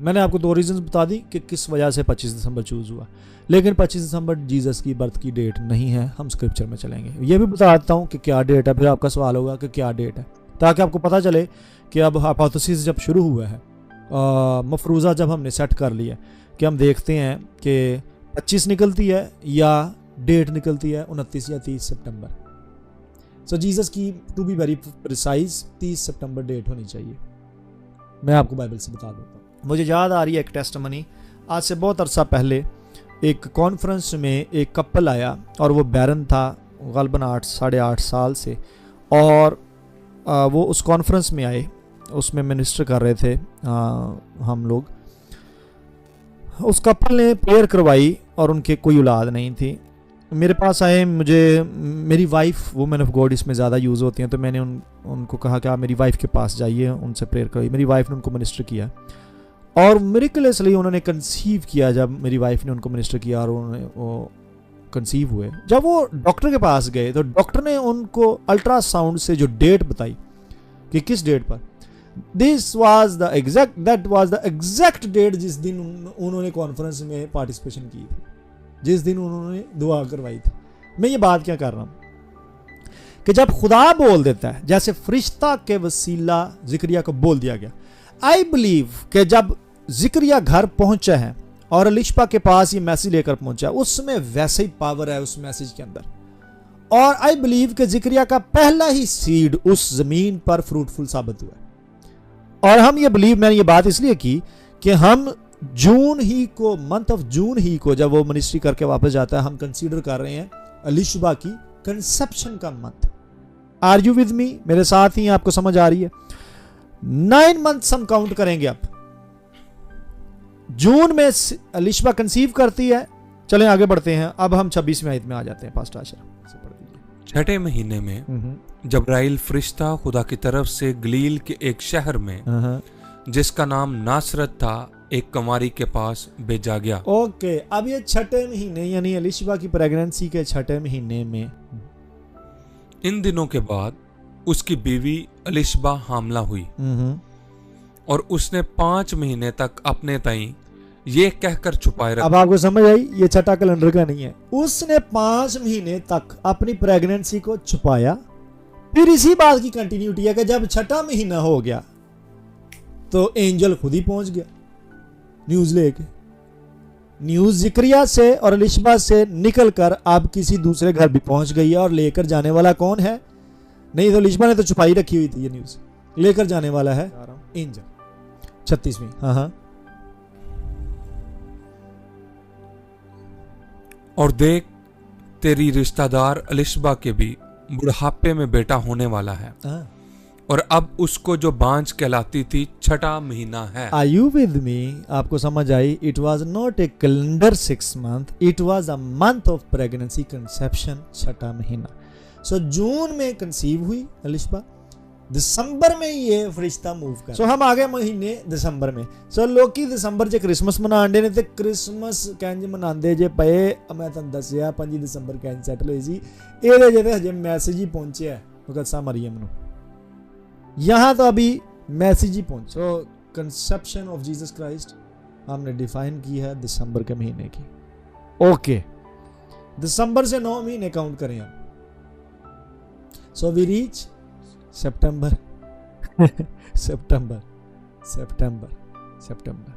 मैंने आपको 2 रीजंस बता दी कि किस वजह से 25 दिसंबर चूज़ हुआ, लेकिन 25 दिसंबर जीसस की बर्थ की डेट नहीं है। हम स्क्रिप्चर में चलेंगे, ये भी बता देता हूँ कि क्या डेट है, फिर आपका सवाल होगा कि क्या डेट है, ताकि आपको पता चले कि अब हाइपोथेसिस जब शुरू हुआ है, मफरूज़ा जब हमने सेट कर लिया कि हम देखते हैं कि 25 निकलती है या डेट निकलती है 29 या 30 सितंबर। सो जीसस की टू बी वेरी प्रिसाइज 30 सितंबर डेट होनी चाहिए। मैं आपको बाइबल से बता देता हूँ। मुझे याद आ रही है एक टेस्टमनी, आज से बहुत अरसा पहले एक कॉन्फ्रेंस में एक कपल आया और वो बैरन था गलबन 8-8.5 साल से, और वो उस कॉन्फ्रेंस में आए, उसमें मिनिस्टर कर रहे थे हम लोग। उस कपल ने प्रेयर करवाई और उनके कोई औलाद नहीं थी। मेरे पास आए, मेरी वाइफ वुमेन ऑफ गॉड इसमें ज़्यादा यूज़ होती हैं, तो मैंने उनको कहा कि आप मेरी वाइफ के पास जाइए, उनसे प्रेयर करवाई। मेरी वाइफ ने उनको मिनिस्टर किया और मिरेकलसली उन्होंने कंसीव किया। जब मेरी वाइफ ने उनको मिनिस्टर किया और उन्होंने वो कंसीव हुए, जब वो डॉक्टर के पास गए तो डॉक्टर ने उनको अल्ट्रासाउंड से जो डेट बताई कि किस डेट पर, that was the exact date जिस दिन उन्होंने कॉन्फ्रेंस में पार्टिसिपेशन की थी, जिस दिन उन्होंने दुआ करवाई थी। मैं ये बात क्या कर रहा हूं कि जब खुदा बोल देता है, जैसे फरिश्ता के वसीला जिक्रिया को बोल दिया गया, आई बिलीव कि जब जिक्रिया घर पहुंचा है और एलिशबा के पास ये मैसेज लेकर पहुंचा, उसमें वैसे ही पावर है उस मैसेज के अंदर। और आई बिलीव कि जिक्रिया का पहला ही सीड उस जमीन पर फ्रूटफुल साबित हुआ। और हम ये बिलीव, मैंने ये बात इसलिए की कि हम जून ही को, मंथ ऑफ जून ही को, जब वो मिनिस्ट्री करके वापस जाता है, हम कंसीडर कर रहे हैं एलिशबा की कंसेप्शन का month. Are you with me? मेरे साथ ही आपको समझ आ रही है? 9 मंथ्स हम काउंट करेंगे। अब जून में एलिशबा कंसीव करती है। चलें आगे बढ़ते हैं। अब हम 26वें आयत में आ जाते हैं। पास्टर आशा से पढ़ दीजिए। 6ठे महीने में जब्राइल फरिश्ता खुदा की तरफ से गलील के एक शहर में जिसका नाम नासरत था, एक कुंवारी के पास भेजा गया। ओके, अब ये 6ठे महीने यानी एलिशबा की प्रेगनेंसी के 6ठे महीने में, इन दिनों के बाद उसकी बीवी एलिशबा हामला हुई और उसने 5 महीने तक अपने ताई ये कहकर छुपाए रखा। अब आपको समझ आई, ये छठा कैलेंडर का नहीं है। उसने 5 महीने तक अपनी प्रेगनेंसी को छुपाया। फिर इसी बात की कंटिन्यूटी है कि जब 6ठा महीना हो गया तो एंजल खुद ही पहुंच गया न्यूज लेके। न्यूज जिक्रिया से और एलिशबा से निकलकर अब किसी दूसरे घर भी पहुंच गई है। और लेकर जाने वाला कौन है? नहीं तो एलिशबा ने तो छुपाई रखी हुई थी ये न्यूज। लेकर जाने वाला है एंजल। 36वीं। हाँ। और देख, तेरी रिश्तेदार एलिशबा के भी बुढ़ापे में बेटा होने वाला है, और अब उसको जो बांझ कहलाती थी 6ठा महीना है। Are you with me? आपको समझ आई? It was not a calendar 6 month, it was a month of pregnancy conception, 6ठा महीना। So जून में कंसीव हुई एलिशबा, दिसंबर में ये फरिश्ता मूव कर। सो हम आ गए महीने दिसंबर में। सो लोकी दिसंबर च क्रिसमस मनांदे ने, ते क्रिसमस कैंज मनांदे जे पए। मैं तुहानू दस्सिया 5 दिसंबर कैंज सैटल होई सी। एदे जे हजे मैसेज ही पहुंचे मुकद्दसा मरियम नू, यहां तो अभी मैसेज ही पहुंचे। सो कंसेप्शन ऑफ जीसस क्राइस्ट हमने डिफाइन की है दिसंबर के महीने की। ओके, दिसंबर से 9 महीने काउंट करें हम। So we reach September September September September